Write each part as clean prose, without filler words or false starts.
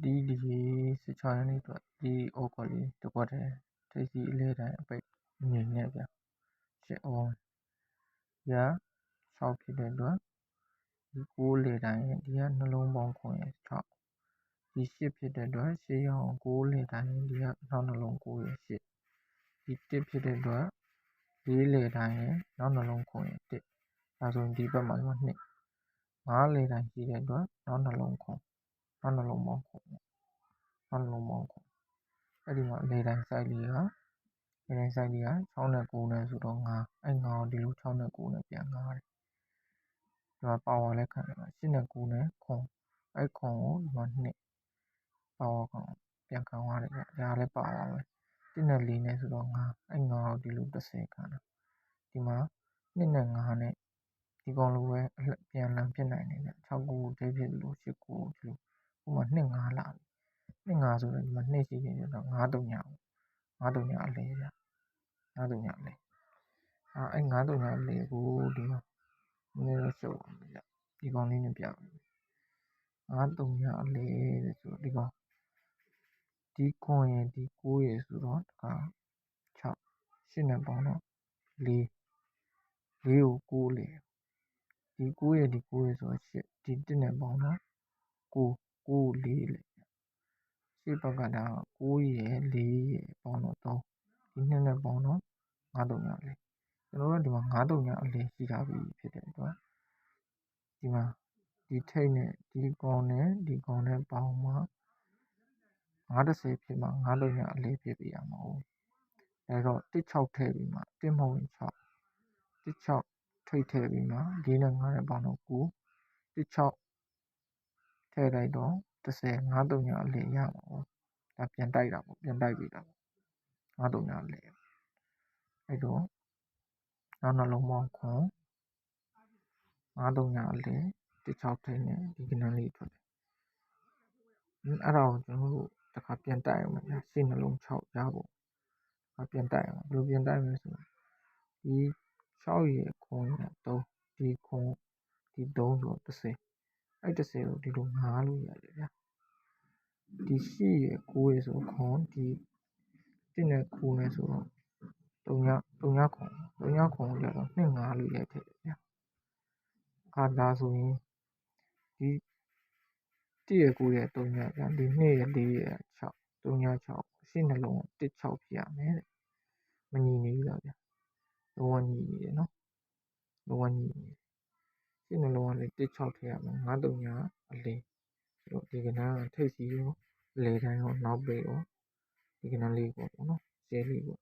ဒီ16 ရက်နေ့အတွက်ဒီဩကော်လေးတစ်ခွက်တည်းထိပ်စီအလဲတိုင်းအပိတ်ငြိမ်နေဗျ8ဩရ6ဖြစ်တဲ့အတွက်ဒီ9လေတိုင်းဒီကနှလုံးပေါင်းခွင်6ဒီ8ဖြစ်တဲ့အတွက်8ရောင်9လေတိုင်းဒီကနောက်နှလုံး9ရ8ဒီ1ဖြစ်တဲ့အတွက်4လေတိုင်းရနောက်နှလုံးခွင်1ဒါဆိုရင်ဒီဘက်မှာ2 5လေတိုင်းရှိတဲ့အတွက်နောက်နှလုံးခွင်နောက်နှလုံးပေါင်းခွင်နောက်နှလုံးပေါင်းခွင်အဲ့ဒီမှာလေတိုင်း site လေးက6နဲ့9နဲ့ဆိုတော့9အဲ့9ကိုဒီလို6နဲ့9နဲ့ပြန်9တယ်ဒီမှာ power လည်းခံတယ်8နဲ့9နဲ့ခွန်အဲ့ခွန်ကိုဒီမှာ2 power ခံပြန်ခံရတယ်ဗျဒါလည်းပါပါမယ်1နဲ့4နဲ့ဆိုတော့9အဲ့9ကိုဒီလို30ခံတာဒီမှာ2နဲ့5နဲ့ဒီကောင်လိုပဲပြန်လန်ဖြစ်နိုင်တယ်ဗျ6ကိုဒိတ်ဖြစ်လို့8ကိုဒီလိုဥမာ2 5လာပြီ2 5ဆိုတော့ဒီမှာ2ရှိနေတော့9 3ည5 3ညအလဲဗျ5 3ညအလဲအဲ့5 3ညအလဲကိုဒီမှာနည်းတော့ရှုပ်အောင်ဗျဒီကောင်လေးနဲ့ပြမယ်5 3ညအလဲဆိုတော့ဒီကောင်ဒီခွန်ရယ်ဒီ9ရယ်ဆိုတော့6 8နဲ့ပေါင်းတော့4ကို9လေဒီ9ရယ်ဒီ9ရယ်ဆိုတော့8ဒီ1နဲ့ပေါင်းတော့9 4လေရှေ့ဘက်ကဒါ9ရယ်4ရယ်ပေါင်းတော့3ဒီ2နဲ့ပေါင်းတော့5 3ညလေကျွန်တော်တို့ဒီမှာ5 3ညအလဲရှိထားပြီဖြစ်တဲ့အတွက်ဒီမှာဒီထိတ်နဲ့ဒီကောင်နဲ့ပေါင်းမှ930ဖြစ်မှ5 3ညအလဲဖြစ်ပြရမှာဟုတ်အဲ့တော့16ထည့်ပြီးမှ1မဟုတ်ရင်6 16ထိတ်ထည့်ပြီးမှ4နဲ့5နဲ့ပေါင်းတော့9 16ထည့်လိုက်တော့30 5 3ညအလဲရမှာဟုတ်ဒါပြန်တိုက်တာပေါ့ပြန်တိုက်ပြီးတာပေါ့5 3ညအလဲအဲ့တော့နောက်နှလုံးပေါင်းခွန်5 3ညအလဲ16ထိတ်နဲ့ဒီကဏ္ဍလေးထွက်တယ်အဲ့ဒါကိုကျွန်တော်တို့တစ်ခါပြန်တိုက်အောင်ဗျာရှေ့နှလုံး6ရဖို့ပြန်တိုက်အောင်ဘယ်လိုပြန်တိုက်မလဲဆိုတော့ဒီ6ရယ်ခွန်ရယ်3ဒီခွန်ဒီ3ဆိုတော့30အဲ့30ကိုဒီလို5လို့ရတယ်ဗျာဒီ8ရယ်9ရယ်ဆိုခွန်ဒီ1နဲ့9နဲ့ဆိုတော့3ညခွန်ကိုကြတော့2 5လို့ရိုက်ထည့်တယ်ဗျာအခါဒါဆိုရင်ဒီ1ရယ်9ရယ်3ညဗျာဒီ2ရယ်4ရယ်6 3ည6ရှင်းနှလုံး1 6ဖြစ်ရမယ်တဲ့မညီနေဘူးလားဗျာလုံးဝညီနေတယ်နော်လုံးဝညီနေတယ်ရှင်းနှလုံးကလည်း1 6ထည့်ရမယ်5 3ညအလဲဆိုတော့ဒီကဏ္ဍကထိပ်စီရောအလဲတိုင်းရောနောက်ပေရောဒီကဏ္ဍလေးပေါ့နော်ရှဲလေးပေါ့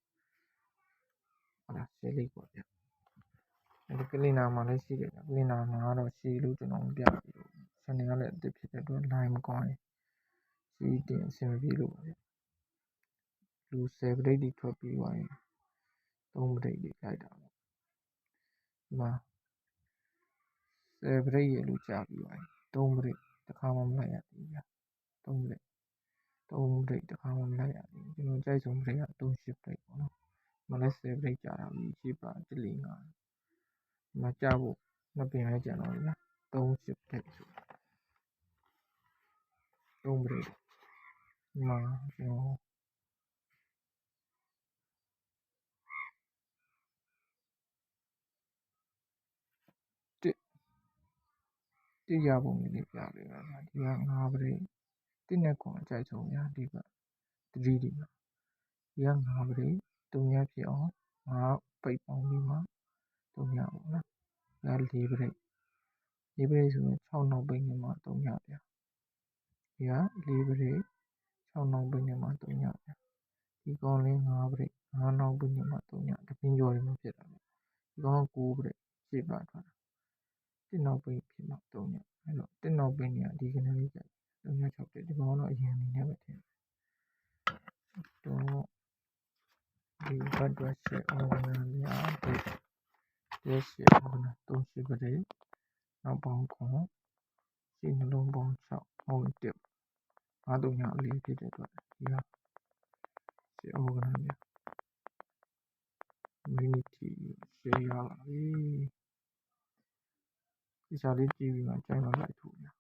ဟုတ်လားရှဲလေးပေါ့ဗျာအဲ့ဒီကလင်နာမှာလည်းရှိတယ်ကလင်နာမှာတော့ရှည်လို့ကျွန်တော်မပြဘူးဆန်နေရလည်းအစ်ဖြစ်တဲ့အတွက် line မကောင်းရင်ရှည်တင်အဆင်မပြေလို့ပါဗျလူ10ပရိတ်တွေထွက်ပြီးသွားရင်3ပရိတ်တွေလိုက်တာပေါ့ဒီမှာ10ပရိတ်ရလို့ကြာပြီးသွားရင်3ပရိတ်တစ်ခါမှမလိုက်ရဘူးဗျ3ပရိတ်တစ်ခါမှမလိုက်ရဘူးကျွန်တော်ကြိုက်ဆုံးပရိတ်က38ပရိတ်ပေါ့နော်မလဲ10ပရိတ်ကြာတာပြီးရှိပါ1 4 5မကြဖို့နှစ်ပင်လည်းကြံတော့ဗျာ38ပရိတ်ဆို3ပရိတ်ဒီမှာကျွန်တော်တိရပုံလေးပြပေးပါဗျာဒီက5ပရိတ်1နဲ့ခွန်အကြိုက်ဆုံးဗျာဒီက3ဒီမှာဒီက5ပရိတ်3ညဖြစ်အောင်5ပိတ်ပေါင်းပြီးမှ3ညပေါ့နော်ဒါ4ပရိတ်4ပရိတ်ဆိုရင်6နောက်ပိတ်နေမှ3ညဗျာဒီက4ပရိတ်6နောက်ပိတ်နေမှ3ညဗျာဒီကောင်လေး5ပရိတ်5နောက်ပိတ်နေမှ3ညတပင်းကျော်ရင်းဖြစ်တာဗျဒီကောင်9ပရိတ်ရှေ့ပါထွက်တာ1နောက်ပိတ်ဖြစ်မှ3ညအဲ့တော့1နောက်ပိတ်နေဒီကနေ့လေးကြ3ည6ပိတ်ဒီကောင်တော့အရင်နေနဲ့ပဲထင်တော့ဒီဘတ်တော့ရှေ့အောင်များဒီရှေ့အောင်နာ38ပရိတ်နောက်ပေါင်းခွန်ရှေ့နှလုံးပေါင်း6ဟုတ်တယ်5 3ညအလေးဖြစ်တဲ့အတွက်ဒီဟာရှေ့အောင်နာများcommunity share ရပါပြီဒီစားလေးကြည့်ပြီးမှကျန်တော့လိုက်ထူညာ